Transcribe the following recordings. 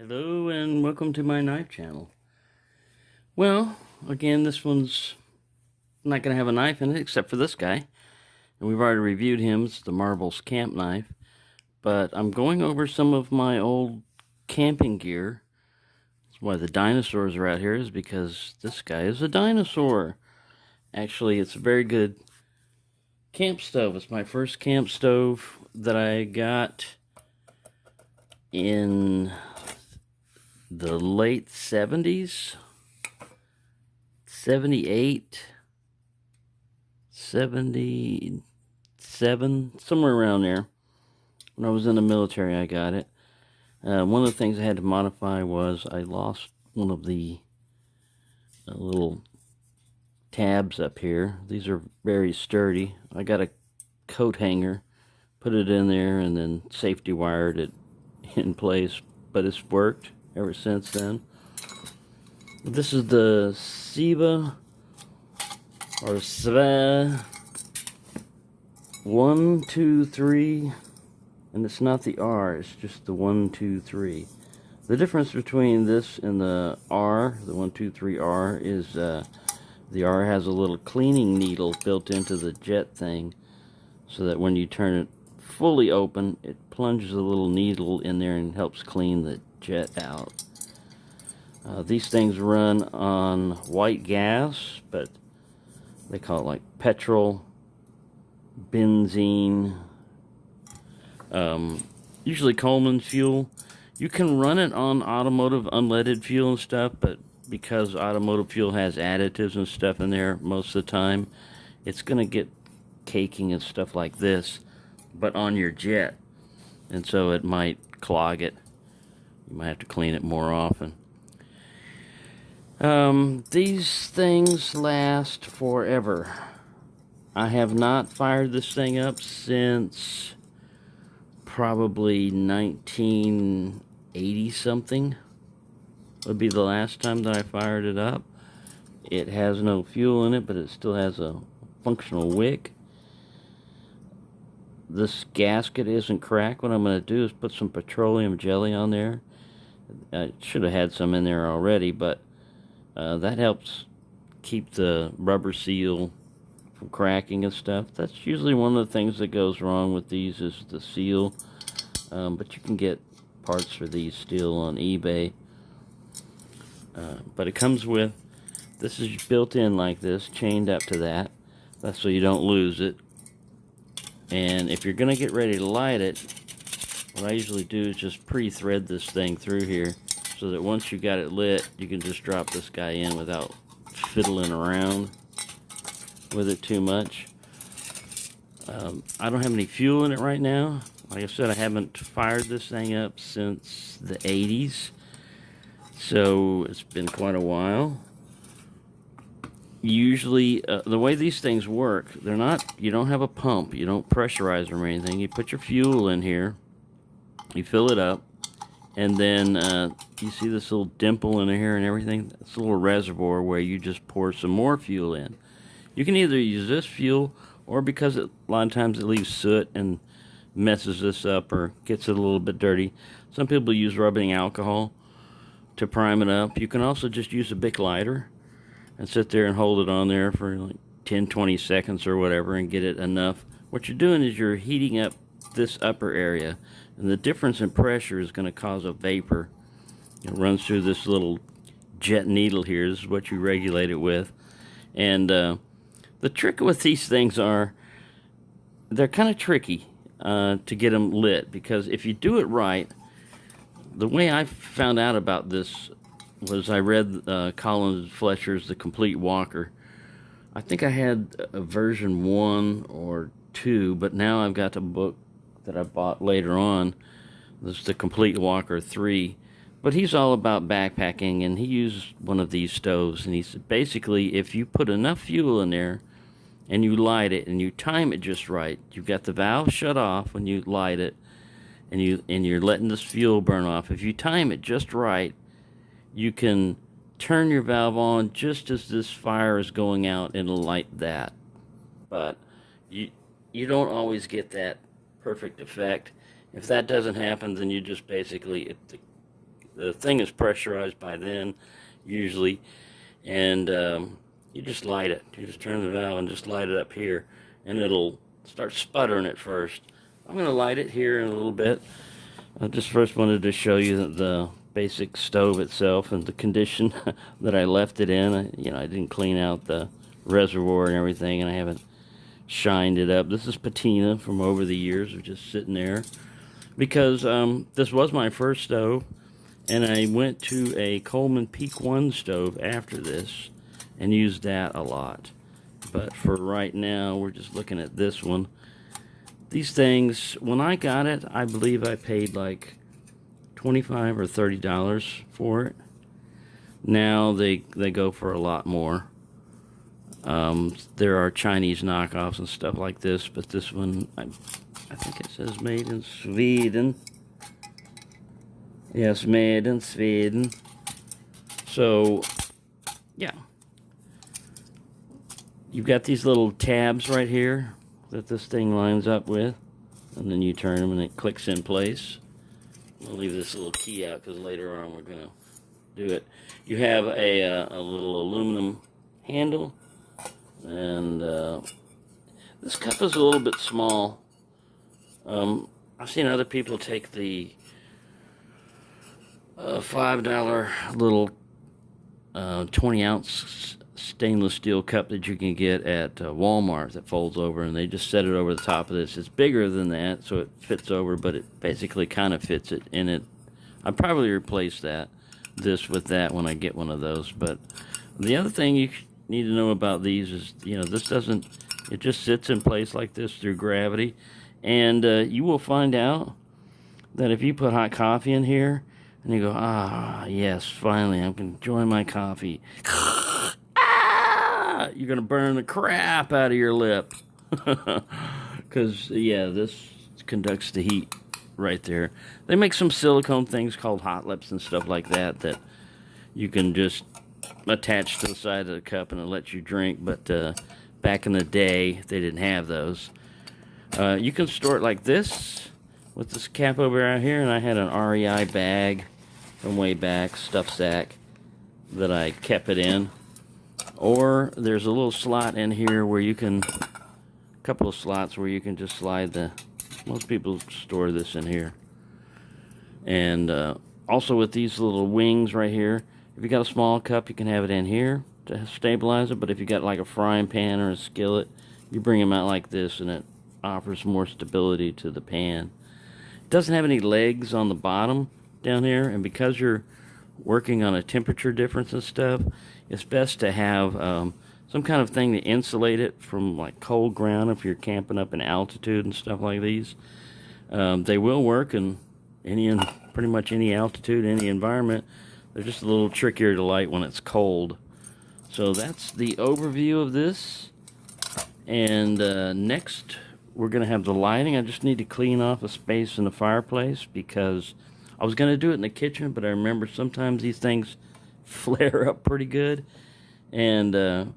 Hello and welcome to my knife channel. Well, again, this one's not going to have a knife in it except for this guy. And we've already reviewed him. It's the Marbles camp knife. But I'm going over some of my old camping gear. That's why the dinosaurs are out here, is because this guy is a dinosaur. Actually, it's a very good camp stove. It's my first camp stove that I got in the late 70s. 78, 77, somewhere around there. When I was in the military, I got it. One of the things I had to modify was I lost one of the little tabs up here. These are very sturdy. I got a coat hanger, put it in there, and then safety wired it in place. But it's worked ever since then. This is the Svea or Svea 1, 2, 3, and it's not the R, it's just the 1, 2, 3. The difference between this and the R, the 1, 2, 3 R, is the R has a little cleaning needle built into the jet thing, so that when you turn it fully open, it plunges a little needle in there and helps clean the jet out. These things run on white gas, but they call it like petrol, benzene, usually Coleman fuel. You can run it on automotive unleaded fuel and stuff, but because automotive fuel has additives and stuff in there most of the time, it's going to get caking and stuff like this, but on your jet. And so it might clog it. You might have to clean it more often. These things last forever. I have not fired this thing up since probably 1980 something would be the last time that I fired it up. It has no fuel in it, but it still has a functional wick. This gasket isn't cracked. What I'm going to do is put some petroleum jelly on there. I should have had some in there already, but that helps keep the rubber seal from cracking and stuff. That's usually one of the things that goes wrong with these, is the seal. But you can get parts for these still on eBay. But it comes with, this is built in like this, chained up to that. That's so you don't lose it. And if you're going to get ready to light it, what I usually do is just pre-thread this thing through here, so that once you got it lit, you can just drop this guy in without fiddling around with it too much. I don't have any fuel in it right now. Like I said, I haven't fired this thing up since the 80s, so it's been quite a while. Usually, the way these things work, they're not, you don't have a pump, you don't pressurize them or anything. You put your fuel in here, you fill it up, and then you see this little dimple in here and everything? It's a little reservoir where you just pour some more fuel in. You can either use this fuel, or because a lot of times it leaves soot and messes this up or gets it a little bit dirty, some people use rubbing alcohol to prime it up. You can also just use a Bic lighter and sit there and hold it on there for like 10-20 seconds or whatever and get it enough. What you're doing is you're heating up this upper area, and the difference in pressure is going to cause a vapor. It runs through this little jet needle here. This is what you regulate it with. And the trick with these things are, they're kind of tricky to get them lit, because if you do it right, the way I found out about this was I read Colin Fletcher's The Complete Walker. I think I had a version 1 or 2, but now I've got the book that I bought later on. This is The Complete Walker 3. But he's all about backpacking, and he used one of these stoves, and he said basically if you put enough fuel in there and you light it and you time it just right, you've got the valve shut off when you light it, and you're letting this fuel burn off. If you time it just right, you can turn your valve on just as this fire is going out and light that. But you don't always get that perfect effect. If that doesn't happen, then you just basically, The thing is pressurized by then, usually, and you just light it. You just turn the valve and just light it up here, and it'll start sputtering at first. I'm going to light it here in a little bit. I just first wanted to show you the basic stove itself and the condition that I left it in. I didn't clean out the reservoir and everything, and I haven't shined it up. This is patina from over the years of just sitting there, because this was my first stove, and I went to a Coleman Peak 1 stove after this and used that a lot. But for right now, we're just looking at this one. These things, when I got it, I believe I paid like $25 or $30 for it. Now they go for a lot more. There are Chinese knockoffs and stuff like this, but this one, I think it says made in Sweden. Yes, made in Sweden. So, yeah. You've got these little tabs right here that this thing lines up with, and then you turn them and it clicks in place. I'll leave this little key out because later on we're going to do it. You have a little aluminum handle, and this cup is a little bit small. I've seen other people take the $5 little 20-ounce stainless steel cup that you can get at Walmart that folds over, and they just set it over the top of this. It's bigger than that, so it fits over, but it basically kind of fits it in it. I'd probably replace this with that when I get one of those. But the other thing you need to know about these is, this doesn't, it just sits in place like this through gravity, and you will find out that if you put hot coffee in here and you go, yes, finally I can enjoy my coffee, you're going to burn the crap out of your lip. Because, this conducts the heat right there. They make some silicone things called hot lips and stuff like that you can just attach to the side of the cup and it lets you drink. But back in the day, they didn't have those. You can store it like this with this cap over out here. And I had an REI bag from way back, stuff sack, that I kept it in. Or there's a little slot in here where you can, a couple of slots where you can just slide most people store this in here. And also with these little wings right here, if you got a small cup, you can have it in here to stabilize it. But if you got like a frying pan or a skillet, you bring them out like this, and it offers more stability to the pan. It doesn't have any legs on the bottom down here, and because you're working on a temperature difference and stuff, it's best to have some kind of thing to insulate it from like cold ground if you're camping up in altitude and stuff like these. They will work in pretty much any altitude, any environment. They're just a little trickier to light when it's cold. So that's the overview of this. And next we're going to have the lighting. I just need to clean off a space in the fireplace because I was going to do it in the kitchen, but I remember sometimes these things flare up pretty good. And the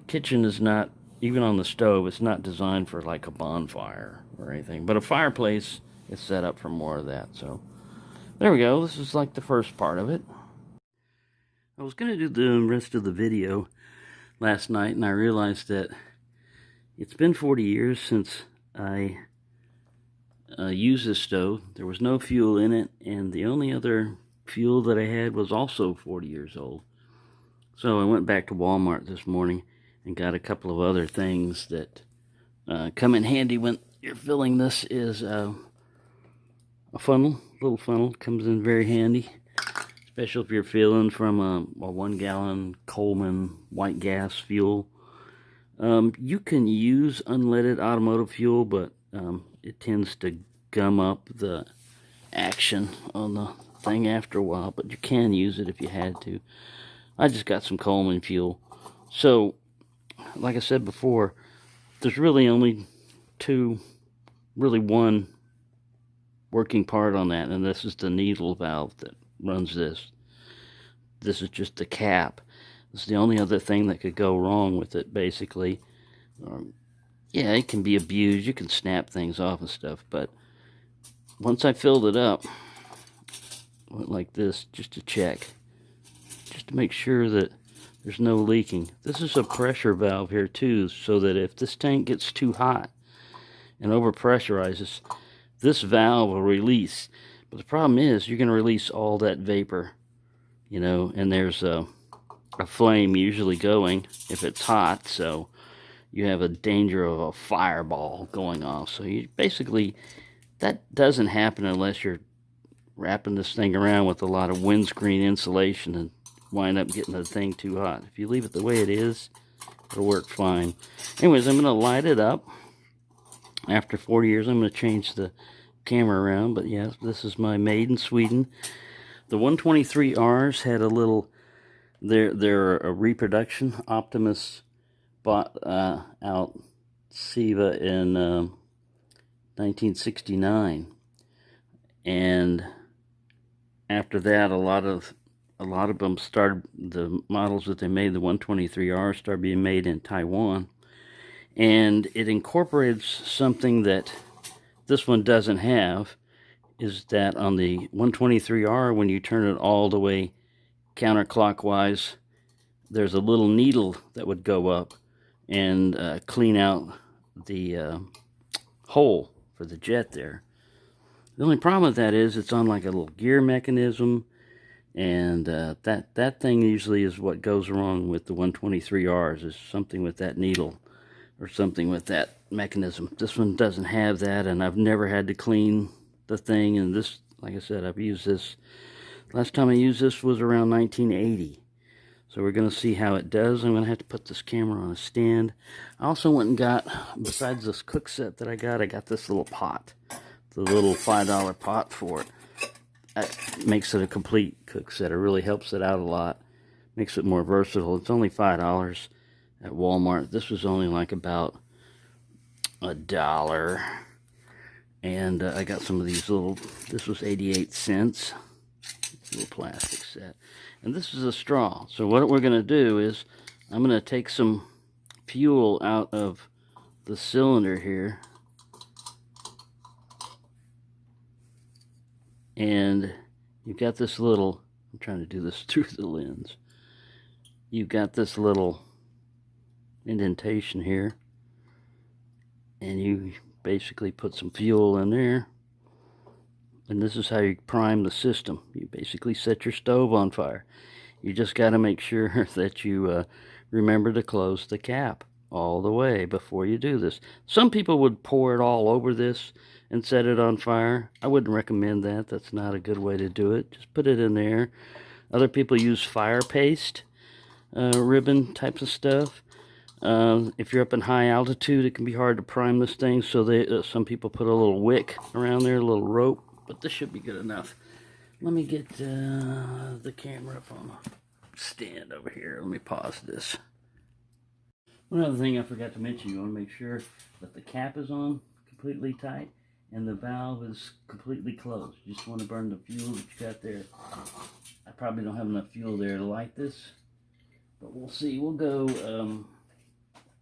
kitchen is not, even on the stove, it's not designed for like a bonfire or anything. But a fireplace is set up for more of that. So there we go. This is like the first part of it. I was going to do the rest of the video last night, and I realized that it's been 40 years since I used this stove. There was no fuel in it, and the only other fuel that I had was also 40 years old. So I went back to Walmart this morning and got a couple of other things that come in handy when you're filling this. Is a funnel, little funnel, comes in very handy, especially if you're filling from a 1 gallon Coleman white gas fuel. You can use unleaded automotive fuel, but it tends to gum up the action on the thing after a while, but you can use it if you had to. I just got some Coleman fuel. So, like I said before, there's really only one working part on that, and this is the needle valve that runs this. This is just the cap. This is the only other thing that could go wrong with it, basically. Yeah, it can be abused. You can snap things off and stuff, but once I filled it up, went like this just to check, just to make sure that there's no leaking. This is a pressure valve here too, so that if this tank gets too hot and overpressurizes, this valve will release. But the problem is you're going to release all that vapor, you know, and there's a flame usually going if it's hot, so you have a danger of a fireball going off. So you basically, that doesn't happen unless you're wrapping this thing around with a lot of windscreen insulation and wind up getting the thing too hot. If you leave it the way it is, it'll work fine. Anyways, I'm going to light it up. After 40 years, I'm going to change the camera around, but yes, this is my made in Sweden. The 123Rs had a little, they're a reproduction. Optimus bought out Svea in 1969, and after that, a lot of them started, the models that they made, the 123R, started being made in Taiwan, and it incorporates something that this one doesn't have, is that on the 123R, when you turn it all the way counterclockwise, there's a little needle that would go up and clean out the hole for the jet there. The only problem with that is it's on like a little gear mechanism, and that thing usually is what goes wrong with the 123Rs, is something with that needle or something with that mechanism. This one doesn't have that, and I've never had to clean the thing. And this, like I said, I've used this, last time I used this was around 1980. So we're going to see how it does. I'm going to have to put this camera on a stand. I also went and got, besides this cook set that I got this little pot. The little $5 pot for it. That makes it a complete cook set. It really helps it out a lot. Makes it more versatile. It's only $5 at Walmart. This was only like about $1. And I got some of these little, this was 88 cents. Little plastic set. And this is a straw. So what we're going to do is I'm going to take some fuel out of the cylinder here. And you've got this little, I'm trying to do this through the lens. You've got this little indentation here. And you basically put some fuel in there. And this is how you prime the system. You basically set your stove on fire. You just got to make sure that you remember to close the cap all the way before you do this. Some people would pour it all over this and set it on fire. I wouldn't recommend that. That's not a good way to do it. Just put it in there. Other people use fire paste, ribbon types of stuff. If you're up in high altitude, it can be hard to prime this thing, so some people put a little wick around there, a little rope. But this should be good enough. Let me get the camera up on a stand over here. Let me pause this. One other thing I forgot to mention, you want to make sure that the cap is on completely tight and the valve is completely closed. You just want to burn the fuel that you got there. I probably don't have enough fuel there to light this, but we'll see. We'll go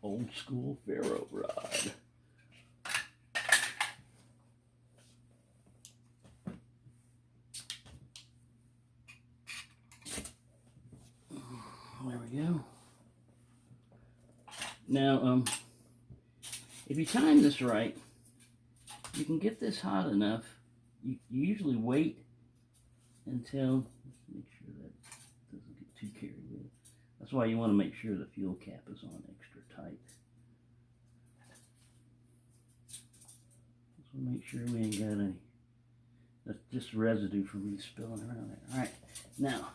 old school ferro rod. There we go. Now, if you time this right, you can get this hot enough. You usually wait until, let's make sure that doesn't get too carried away. That's why you want to make sure the fuel cap is on extra tight. So make sure we ain't got any, that's just residue from me spilling around there. All right, now,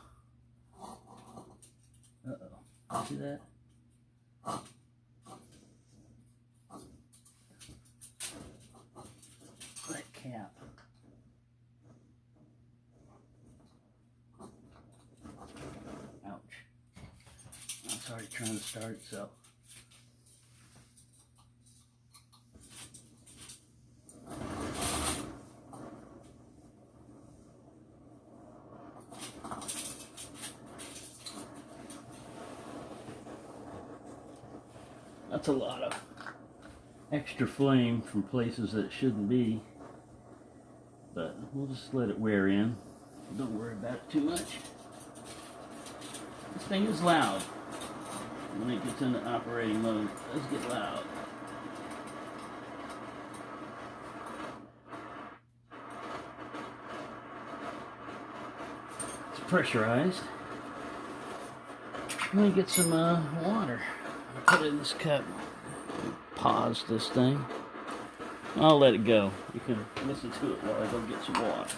uh-oh, see that? That cap. Ouch. It's already trying to start itself. That's a lot of extra flame from places that it shouldn't be, but we'll just let it wear in. Don't worry about it too much. This thing is loud. When it gets into operating mode, it does get loud. It's pressurized. I'm going to get some water. I'll put it in this cup. Pause this thing. I'll let it go. You can listen to it while I go get some water.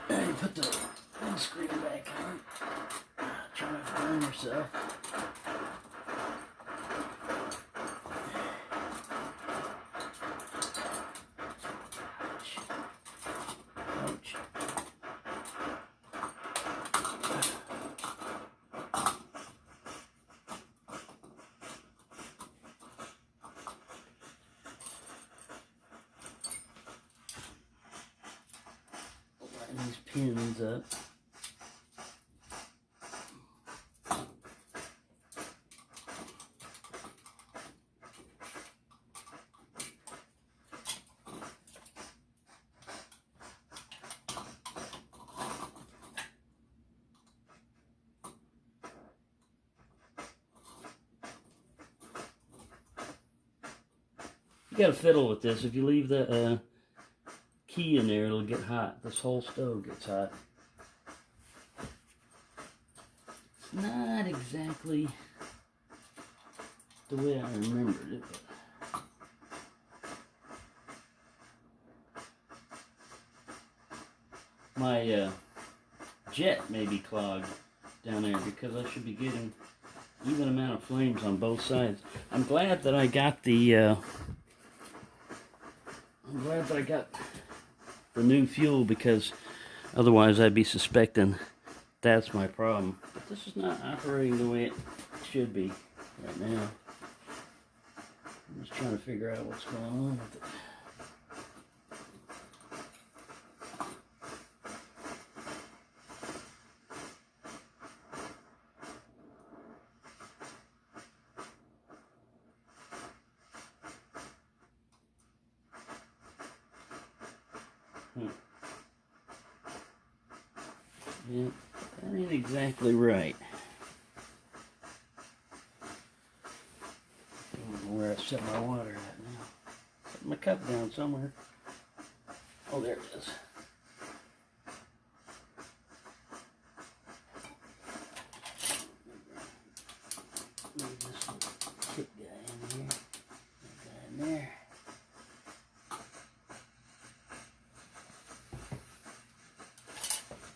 And you put the windscreen back on. Try not to burn yourself. Ouch. Line these pins up. You gotta fiddle with this. If you leave the key in there, it'll get hot. This whole stove gets hot. It's not exactly the way I remembered it, but my jet may be clogged down there because I should be getting even amount of flames on both sides. I'm glad that I got the new fuel, because otherwise I'd be suspecting that's my problem. But this is not operating the way it should be right now. I'm just trying to figure out what's going on with it. Yeah, that ain't exactly right. I don't know where I set my water at now. Set my cup down somewhere. Oh, there it is. Move this little kit guy in here. That guy in there.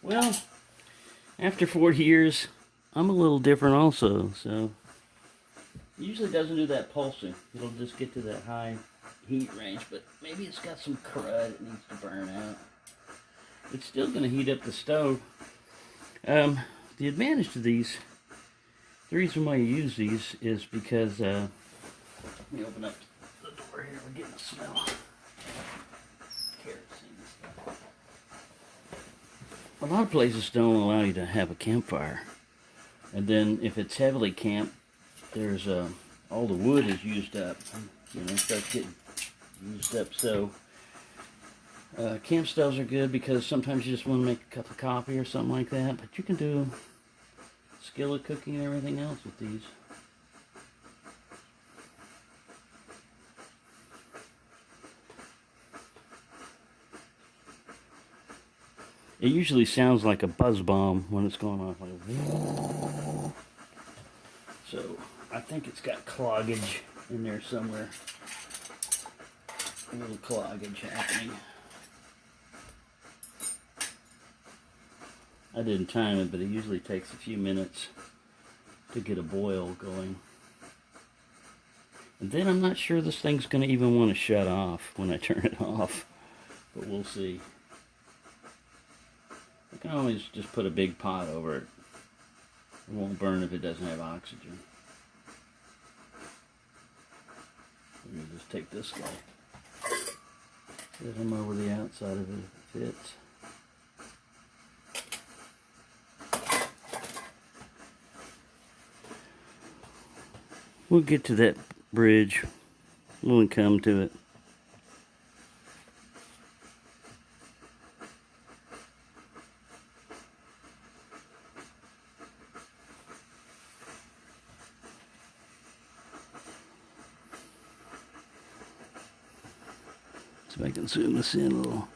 Well, after 40 years, I'm a little different also, so it usually doesn't do that pulsing. It'll just get to that high heat range, but maybe it's got some crud it needs to burn out. It's still going to heat up the stove. The advantage to these, the reason why you use these is because, let me open up the door here, we're getting a smell. A lot of places don't allow you to have a campfire. And then if it's heavily camped, there's all the wood is used up. You know, it starts getting used up. So camp stoves are good because sometimes you just want to make a cup of coffee or something like that. But you can do skillet cooking and everything else with these. It usually sounds like a buzz bomb when it's going off. Like, so I think it's got cloggage in there somewhere. A little cloggage happening. I didn't time it, but it usually takes a few minutes to get a boil going. And then I'm not sure this thing's going to even want to shut off when I turn it off. But we'll see. I can always just put a big pot over it. It won't burn if it doesn't have oxygen. Let me just take this guy. Get him over the outside of it fits. We'll get to that bridge. We'll come to it. So I can zoom this in a little.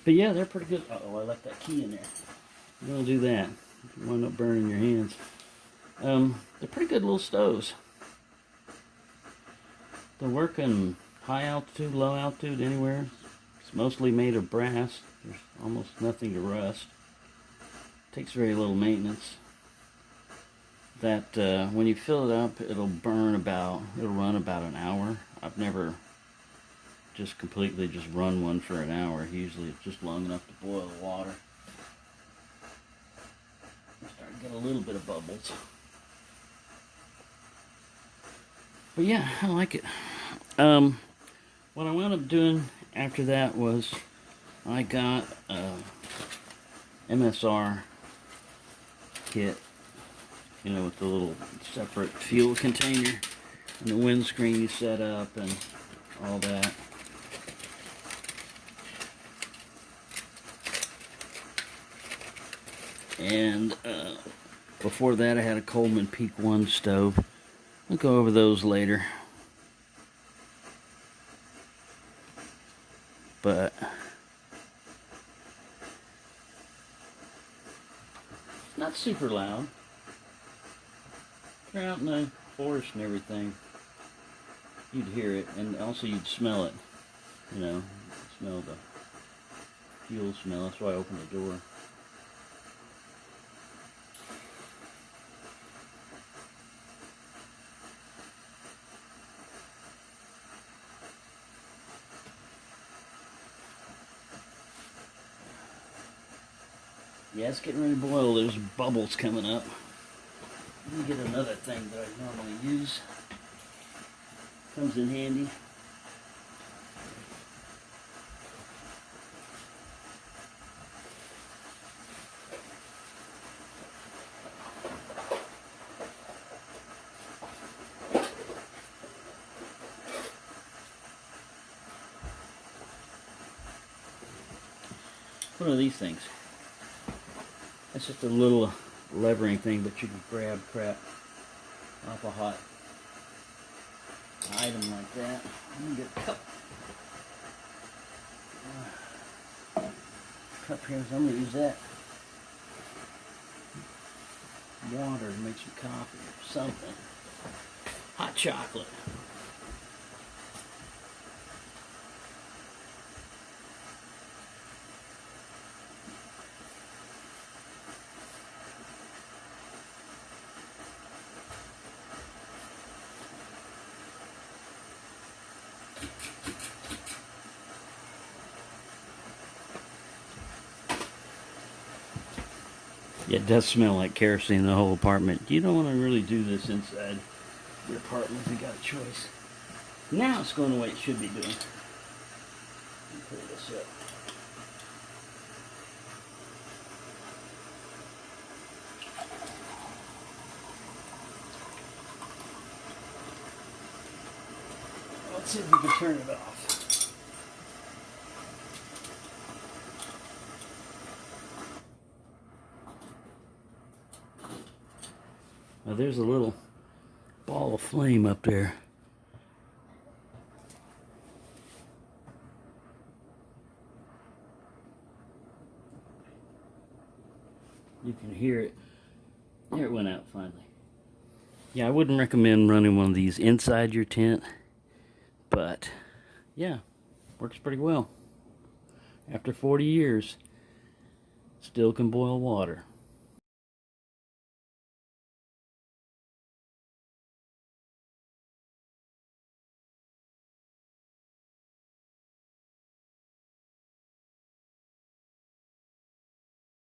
But yeah, they're pretty good. Uh-oh, I left that key in there. You don't do that. You wind up burning your hands. They're pretty good little stoves. They work in high altitude, low altitude, anywhere. It's mostly made of brass. There's almost nothing to rust. Takes very little maintenance. That when you fill it up, it'll run about an hour. I've never just completely just run one for an hour. Usually it's just long enough to boil the water. I'm starting to get a little bit of bubbles. But yeah, I like it. What I wound up doing after that was I got a MSR kit, you know, with the little separate fuel container and the windscreen you set up and all that. And before that I had a Coleman Peak 1 stove. I'll go over those later. But not super loud. If you're out in the forest and everything, you'd hear it, and also you'd smell it. You know, smell the fuel smell. That's why I opened the door. Yeah, it's getting ready to boil. There's bubbles coming up. Let me get another thing that I normally use. Comes in handy. What are these things? It's just a little levering thing, but you can grab crap off a hot item like that. I'm gonna get a cup here, so I'm gonna use that. Water to make some coffee or something. Hot chocolate. Yeah, it does smell like kerosene in the whole apartment. You don't want to really do this inside your apartment if you got a choice. Now it's going the way it should be doing. Let me pull this up. Let's see if we can turn it off. Now there's a little ball of flame up there. You can hear it. There it went out finally. Yeah, I wouldn't recommend running one of these inside your tent, but yeah, works pretty well. After 40 years, still can boil water.